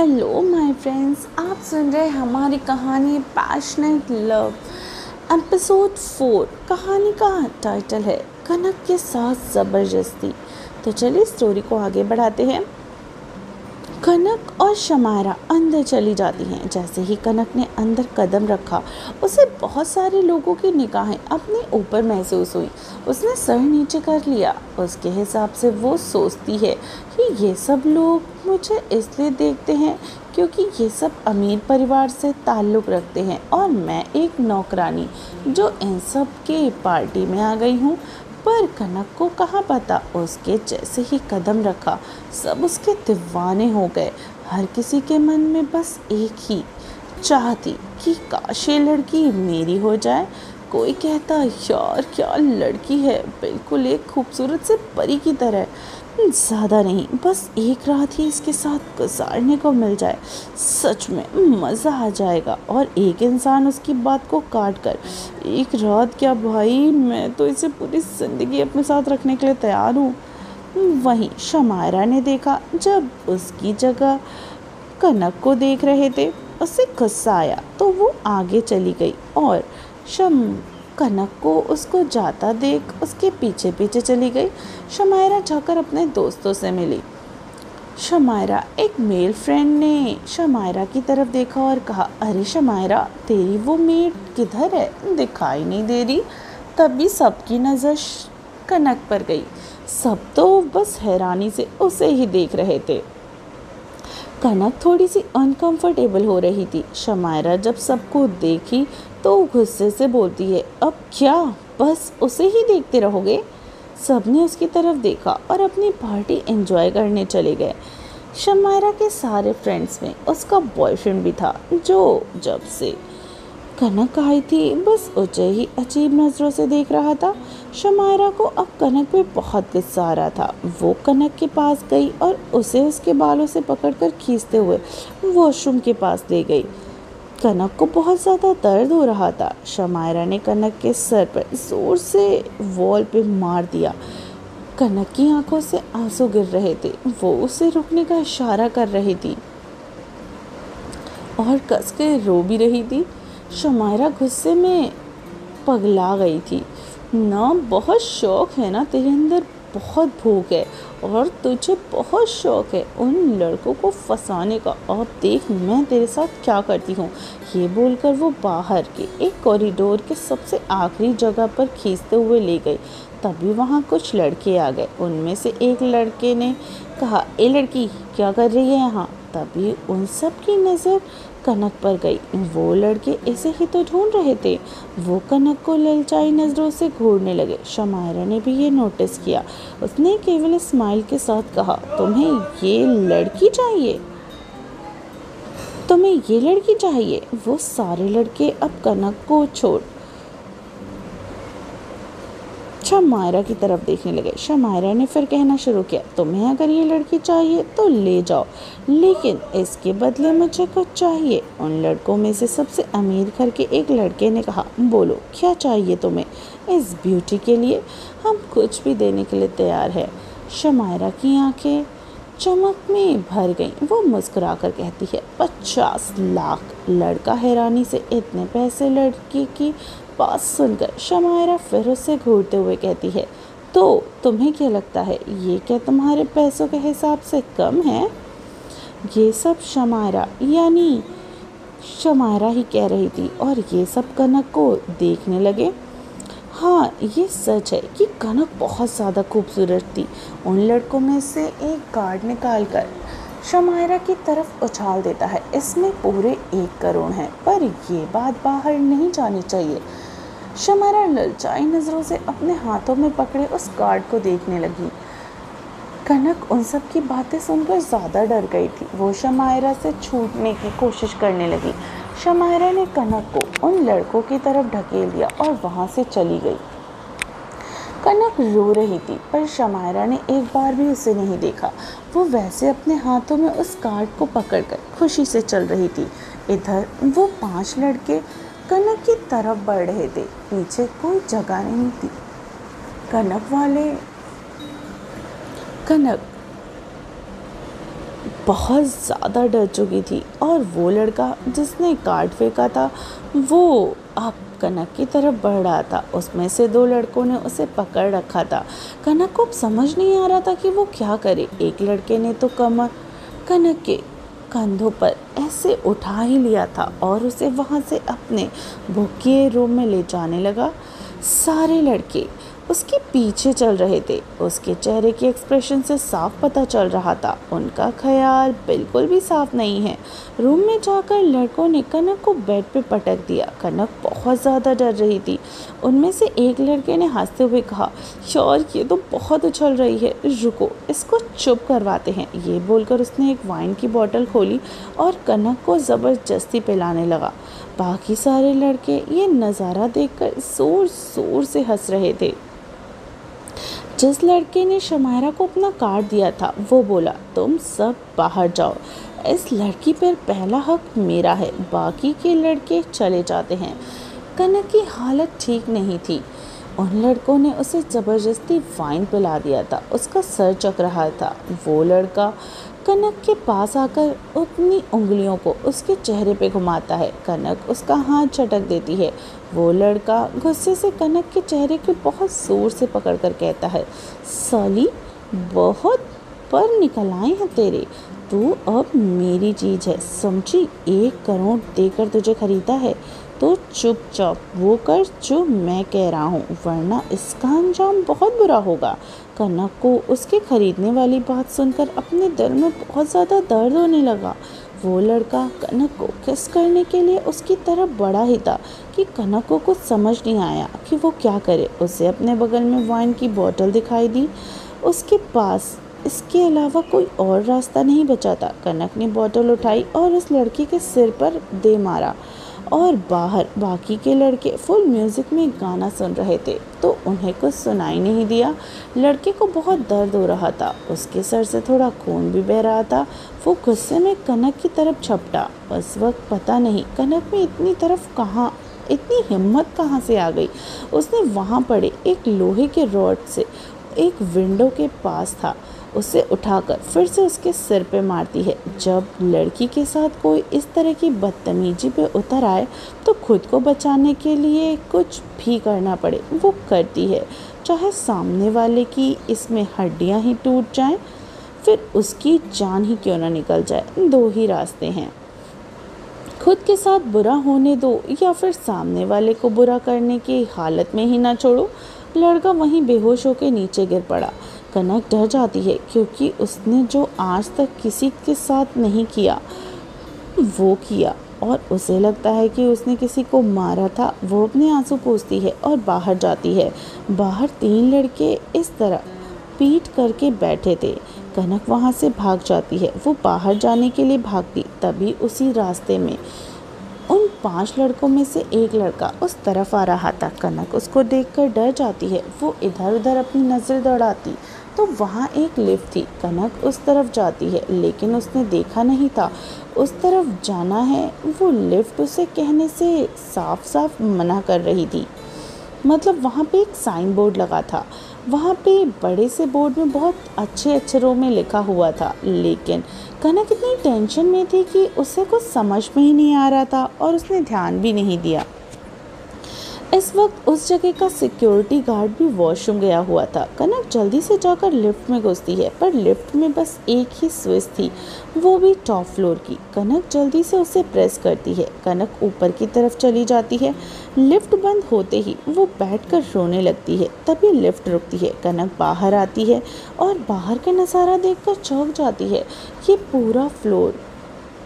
Hello my friends, आप सुन रहे हैं हमारी कहानी पैशनेट लव एपिसोड 4। कहानी का टाइटल है कनक के साथ ज़बरदस्ती। तो चलिए स्टोरी को आगे बढ़ाते हैं। कनक और शमायरा अंदर चली जाती हैं। जैसे ही कनक ने अंदर कदम रखा, उसे बहुत सारे लोगों की निगाहें अपने ऊपर महसूस हुई। उसने सर नीचे कर लिया। उसके हिसाब से वो सोचती है कि ये सब लोग मुझे इसलिए देखते हैं क्योंकि ये सब अमीर परिवार से ताल्लुक़ रखते हैं और मैं एक नौकरानी जो इन सब के पार्टी में आ गई हूँ। पर कनक को कहाँ पता, उसके जैसे ही कदम रखा सब उसके दीवाने हो गए। हर किसी के मन में बस एक ही चाह थी कि काश ये लड़की मेरी हो जाए। कोई कहता यार क्या लड़की है, बिल्कुल एक खूबसूरत से परी की तरह। ज़्यादा नहीं, बस एक रात ही इसके साथ गुजारने को मिल जाए, सच में मज़ा आ जाएगा। और एक इंसान उसकी बात को काट कर, एक रात क्या भाई, मैं तो इसे पूरी ज़िंदगी अपने साथ रखने के लिए तैयार हूँ। वहीं शमायरा ने देखा, जब उसकी जगह कनक को देख रहे थे उसे गुस्सा आया तो वो आगे चली गई और कनक को उसको जाता देख उसके पीछे पीछे चली गई। शमायरा जाकर अपने दोस्तों से मिली। शमायरा एक मेल फ्रेंड ने शमायरा की तरफ देखा और कहा, अरे शमायरा, तेरी वो मेट किधर है, दिखाई नहीं दे रही। तभी सबकी नज़र कनक पर गई। सब तो बस हैरानी से उसे ही देख रहे थे। कनक थोड़ी सी अनकंफर्टेबल हो रही थी। शमायरा जब सबको देखी तो गुस्से से बोलती है, अब क्या बस उसे ही देखते रहोगे। सबने उसकी तरफ देखा और अपनी पार्टी एंजॉय करने चले गए। शमायरा के सारे फ्रेंड्स में उसका बॉयफ्रेंड भी था जो जब से कनक आई थी बस उसे ही अजीब नज़रों से देख रहा था। शमायरा को अब कनक पे बहुत गुस्सा आ रहा था। वो कनक के पास गई और उसे उसके बालों से पकड़कर खींचते हुए वॉशरूम के पास ले गई। कनक को बहुत ज़्यादा दर्द हो रहा था। शमायरा ने कनक के सर पर जोर से वॉल पे मार दिया। कनक की आंखों से आंसू गिर रहे थे। वो उसे रुकने का इशारा कर रही थी और कस के रो भी रही थी। शमायरा गुस्से में पगला गई थी। ना बहुत शौक है ना, तेरे अंदर बहुत भूख है और तुझे बहुत शौक है उन लड़कों को फंसाने का। और देख मैं तेरे साथ क्या करती हूँ। ये बोलकर वो बाहर के एक कॉरिडोर के सबसे आखिरी जगह पर खींचते हुए ले गई। तभी वहाँ कुछ लड़के आ गए। उनमें से एक लड़के ने कहा, ए लड़की, क्या कर रही है यहाँ। तभी उन सब की नज़र कनक पर गई। वो लड़के इसे ही तो ढूंढ रहे थे। वो कनक को ललचाई नज़रों से घूरने लगे। शमायरा ने भी ये नोटिस किया। उसने केवल स्माइल के साथ कहा, तुम्हें ये लड़की चाहिए, तुम्हें ये लड़की चाहिए। वो सारे लड़के अब कनक को छोड़ शमायरा की तरफ देखने लगे। शमायरा ने फिर कहना शुरू किया, तुम्हें अगर ये लड़की चाहिए तो ले जाओ, लेकिन इसके बदले मुझे कुछ चाहिए। उन लड़कों में से सबसे अमीर घर के एक लड़के ने कहा, बोलो क्या चाहिए तुम्हें। इस ब्यूटी के लिए हम कुछ भी देने के लिए तैयार है। शमायरा की आंखें चमक में भर गईं। वो मुस्कुराकर कहती है, 50 लाख। लड़का हैरानी से इतने पैसे लड़की की बात सुनकर शमायरा फिर उससे घूरते हुए कहती है, तो तुम्हें क्या लगता है ये क्या तुम्हारे पैसों के हिसाब से कम है। ये सब शमायरा यानी शमायरा ही कह रही थी और ये सब कनक को देखने लगे। हाँ, ये सच है कि कनक बहुत ज़्यादा खूबसूरत थी। उन लड़कों में से एक कार्ड निकालकर शमायरा की तरफ उछाल देता है। इसमें पूरे 1 करोड़ हैं, पर ये बात बाहर नहीं जानी चाहिए। शमायरा ललचाई नज़रों से अपने हाथों में पकड़े उस कार्ड को देखने लगी। कनक उन सब की बातें सुनकर ज़्यादा डर गई थी। वो शमायरा से छूटने की कोशिश करने लगी। शमायरा ने कनक को उन लड़कों की तरफ ढकेल दिया और वहाँ से चली गई। कनक रो रही थी, पर शमायरा ने एक बार भी उसे नहीं देखा। वो वैसे अपने हाथों में उस कार्ड को पकड़कर खुशी से चल रही थी। इधर वो 5 लड़के कनक की तरफ बढ़ रहे थे। पीछे कोई जगह नहीं थी। कनक बहुत ज़्यादा डर चुकी थी और वो लड़का जिसने कार्ड फेंका था वो अब कनक की तरफ बढ़ रहा था। उसमें से दो लड़कों ने उसे पकड़ रखा था। कनक को अब समझ नहीं आ रहा था कि वो क्या करे। एक लड़के ने तो कमर कनक के कंधों पर ऐसे उठा ही लिया था और उसे वहाँ से अपने बुक के रूम में ले जाने लगा। सारे लड़के उसके पीछे चल रहे थे। उसके चेहरे के एक्सप्रेशन से साफ पता चल रहा था उनका ख्याल बिल्कुल भी साफ नहीं है। रूम में जाकर लड़कों ने कनक को बेड पे पटक दिया। कनक बहुत ज़्यादा डर रही थी। उनमें से एक लड़के ने हंसते हुए कहा, यार ये तो बहुत उछल रही है, रुको इसको चुप करवाते हैं। ये बोलकर उसने एक वाइन की बोतल खोली और कनक को ज़बरदस्ती पिलाने लगा। बाकी सारे लड़के ये नज़ारा देखकर ज़ोर ज़ोर से हंस रहे थे। जिस लड़के ने शमायरा को अपना कार्ड दिया था वो बोला, तुम सब बाहर जाओ, इस लड़की पर पहला हक मेरा है, बाकी के लड़के चले जाते हैं। कनक की हालत ठीक नहीं थी। उन लड़कों ने उसे ज़बरदस्ती वाइन पिला दिया था। उसका सर चक रहा था। वो लड़का कनक के पास आकर अपनी उंगलियों को उसके चेहरे पे घुमाता है। कनक उसका हाथ झटक देती है। वो लड़का गुस्से से कनक के चेहरे को बहुत ज़ोर से पकड़कर कहता है, साली बहुत पर निकल आए हैं तेरे, तू अब मेरी चीज़ है, समझी। 1 करोड़ देकर तुझे खरीदा है तो चुपचाप वो कर जो मैं कह रहा हूँ, वरना इसका अंजाम बहुत बुरा होगा। कनक को उसके खरीदने वाली बात सुनकर अपने दिल में बहुत ज़्यादा दर्द होने लगा। वो लड़का कनक को किस करने के लिए उसकी तरफ बढ़ा ही था कि कनक को कुछ समझ नहीं आया कि वो क्या करे। उसे अपने बगल में वाइन की बोतल दिखाई दी। उसके पास इसके अलावा कोई और रास्ता नहीं बचा था। कनक ने बोतल उठाई और उस लड़के के सिर पर दे मारा और बाहर बाकी के लड़के फुल म्यूज़िक में गाना सुन रहे थे तो उन्हें कुछ सुनाई नहीं दिया। लड़के को बहुत दर्द हो रहा था। उसके सर से थोड़ा खून भी बह रहा था। वो गुस्से में कनक की तरफ झपटा। उस वक्त पता नहीं कनक में इतनी हिम्मत कहाँ से आ गई। उसने वहाँ पड़े एक लोहे के रॉड से एक विंडो के पास था उसे उठाकर फिर से उसके सिर पे मारती है। जब लड़की के साथ कोई इस तरह की बदतमीजी पे उतर आए तो खुद को बचाने के लिए कुछ भी करना पड़े वो करती है, चाहे सामने वाले की इसमें हड्डियां ही टूट जाएं, फिर उसकी जान ही क्यों ना निकल जाए। 2 ही रास्ते हैं, खुद के साथ बुरा होने दो या फिर सामने वाले को बुरा करने की हालत में ही ना छोड़ो। लड़का वहीं बेहोश होकर नीचे गिर पड़ा। कनक डर जाती है क्योंकि उसने जो आज तक किसी के साथ नहीं किया वो किया और उसे लगता है कि उसने किसी को मारा था। वो अपने आंसू पोंछती है और बाहर जाती है। बाहर 3 लड़के इस तरह पीट करके बैठे थे। कनक वहाँ से भाग जाती है। वो बाहर जाने के लिए भागती, तभी उसी रास्ते में उन 5 लड़कों में से एक लड़का उस तरफ आ रहा था। कनक उसको देखकर डर जाती है। वो इधर उधर अपनी नज़र दौड़ाती तो वहाँ एक लिफ्ट थी। कनक उस तरफ जाती है लेकिन उसने देखा नहीं था उस तरफ जाना है। वो लिफ्ट उसे कहने से साफ साफ मना कर रही थी। मतलब वहाँ पे एक साइन बोर्ड लगा था। वहाँ पे बड़े से बोर्ड में बहुत अच्छे अक्षरों में लिखा हुआ था, लेकिन कनक इतनी टेंशन में थी कि उसे कुछ समझ में ही नहीं आ रहा था और उसने ध्यान भी नहीं दिया। इस वक्त उस जगह का सिक्योरिटी गार्ड भी वॉशरूम गया हुआ था। कनक जल्दी से जाकर लिफ्ट में घुसती है पर लिफ्ट में बस एक ही स्विच थी, वो भी टॉप फ्लोर की। कनक जल्दी से उसे प्रेस करती है। कनक ऊपर की तरफ चली जाती है। लिफ्ट बंद होते ही वो बैठकर रोने लगती है। तभी लिफ्ट रुकती है। कनक बाहर आती है और बाहर का नज़ारा देखकर चौंक जाती है। ये पूरा फ्लोर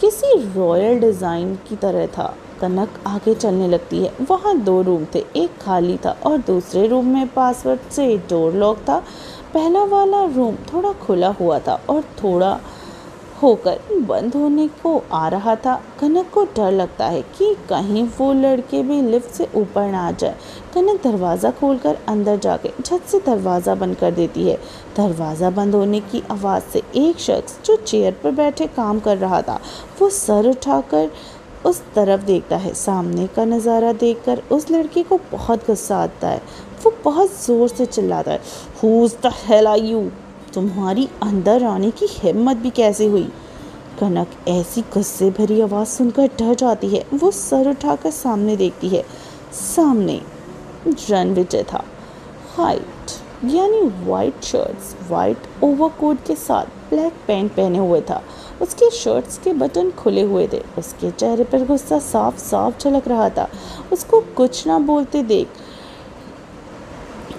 किसी रॉयल डिज़ाइन की तरह था। कनक आगे चलने लगती है। वहाँ 2 रूम थे, एक खाली था और दूसरे रूम में पासवर्ड से डोर लॉक था। पहला वाला रूम थोड़ा खुला हुआ था और थोड़ा होकर बंद होने को आ रहा था। कनक को डर लगता है कि कहीं वो लड़के भी लिफ्ट से ऊपर ना आ जाए। कनक दरवाज़ा खोलकर अंदर जाके झट से दरवाज़ा बंद कर देती है। दरवाज़ा बंद होने की आवाज़ से एक शख्स जो चेयर पर बैठे काम कर रहा था वो सर उठाकर उस तरफ देखता है। सामने का नज़ारा देखकर उस लड़के को बहुत गुस्सा आता है। वो बहुत ज़ोर से चिल्लाता है, Who's the hell are you? तुम्हारी अंदर आने की हिम्मत भी कैसे हुई? कनक ऐसी गुस्से भरी आवाज़ सुनकर डर जाती है। वो सर उठाकर सामने देखती है। सामने रणविजय था। हाइट यानी वाइट शर्ट्स, वाइट ओवरकोट के साथ ब्लैक पैंट पहने हुए था। उसके शर्ट्स के बटन खुले हुए थे। उसके चेहरे पर गुस्सा साफ साफ झलक रहा था। उसको कुछ ना बोलते देख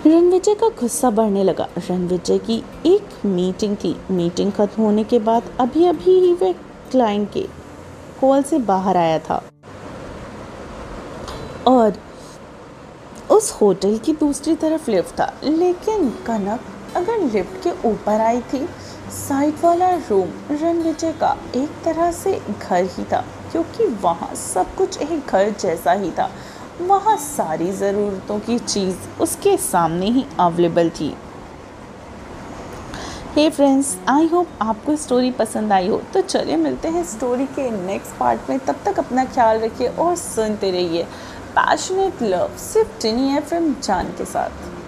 रणविजय का गुस्सा बढ़ने लगा। रणविजय की एक मीटिंग थी। मीटिंग खत्म होने के बाद अभी अभी ही वह क्लाइंट के कॉल से बाहर आया था और उस होटल की दूसरी तरफ लिफ्ट था। लेकिन कनक अगर लिफ्ट के ऊपर आई थी, साइड वाला रूम रणविजय का एक तरह से घर ही था, क्योंकि वहाँ सब कुछ एक घर जैसा ही था। वहाँ सारी ज़रूरतों की चीज़ उसके सामने ही अवेलेबल थी। हे फ्रेंड्स, आई होप आपको स्टोरी पसंद आई हो। तो चलिए मिलते हैं स्टोरी के नेक्स्ट पार्ट में। तब तक अपना ख्याल रखिए और सुनते रहिए पैशनेट लव सिर्फ टिनी FM जान के साथ।